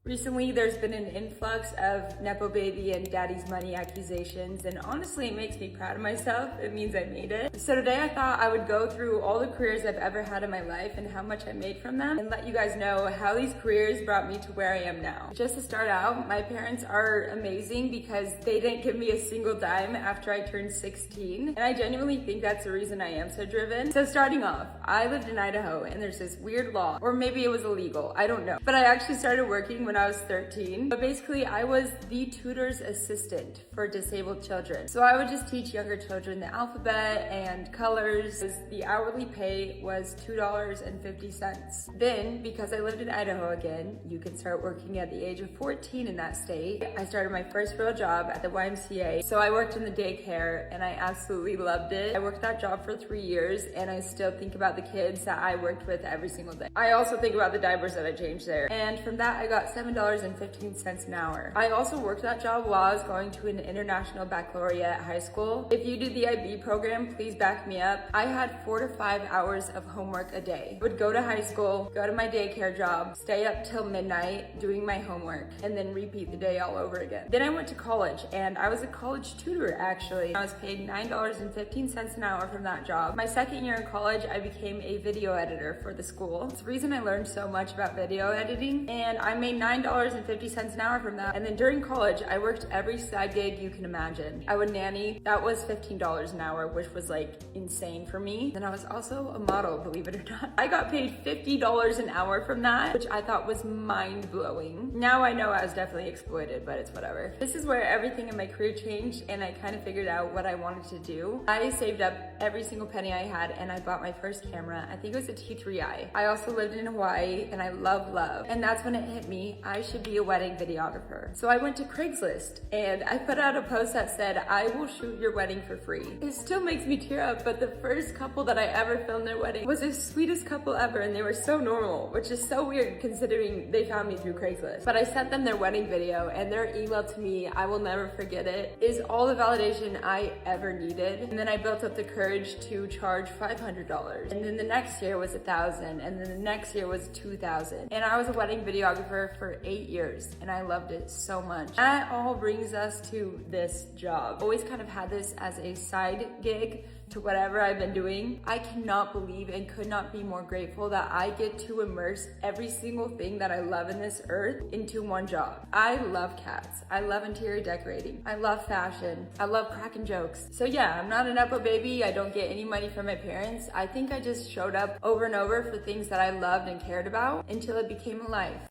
Recently, there's been an influx of Nepo baby and daddy's money accusations, and honestly, it makes me proud of myself. It means I made it. So today I thought I would go through all the careers I've ever had in my life and how much I made from them, and let you guys know how these careers brought me to where I am now. Just to start out, my parents are amazing because they didn't give me a single dime after I turned 16, and I genuinely think that's the reason I am so driven. So starting off, I lived in Idaho, and there's this weird law, or maybe it was illegal, I don't know. But I actually started working when I was 13. But basically, I was the tutor's assistant for disabled children. So I would just teach younger children the alphabet and colors. The hourly pay was $2.50. Then, because I lived in Idaho again, you can start working at the age of 14 in that state. I started my first real job at the YMCA. So I worked in the daycare and I absolutely loved it. I worked that job for 3 years and I still think about the kids that I worked with every single day. I also think about the diapers that I changed there. And from that, I got $7.15 an hour. I also worked that job while I was going to an international baccalaureate at high school. If you do the IB program, please back me up. I had 4 to 5 hours of homework a day. I would go to high school, go to my daycare job, stay up till midnight doing my homework, and then repeat the day all over again. Then I went to college, and I was a college tutor actually. I was paid $9.15 an hour from that job. My second year in college, I became a video editor for the school. It's the reason I learned so much about video editing, and I made $9.50 an hour from that. And then during college, I worked every side gig you can imagine. I would nanny. That was $15 an hour, which was like insane for me. Then I was also a model, believe it or not. I got paid $50 an hour from that, which I thought was mind-blowing. Now I know I was definitely exploited, but it's whatever. This is where everything in my career changed, and I kind of figured out what I wanted to do. I saved up every single penny I had, and I bought my first camera. I think it was a T3i. I also lived in Hawaii, and I love. And that's when it hit me, I should be a wedding videographer. So I went to Craigslist and I put out a post that said, I will shoot your wedding for free. It still makes me tear up, but the first couple that I ever filmed their wedding was the sweetest couple ever, and they were so normal, which is so weird considering they found me through Craigslist. But I sent them their wedding video, and their email to me, I will never forget it, is all the validation I ever needed. And then I built up the courage to charge $500. And then the next year was $1,000, and then the next year was $2,000. And I was a wedding videographer for 8 years, and I loved it so much. That all brings us to this job. Always kind of had this as a side gig to whatever I've been doing. I cannot believe and could not be more grateful that I get to immerse every single thing that I love in this earth into one job. I love cats. I love interior decorating. I love fashion. I love cracking jokes. So yeah, I'm not a Nepo baby. I don't get any money from my parents. I think I just showed up over and over for things that I loved and cared about until it became a life.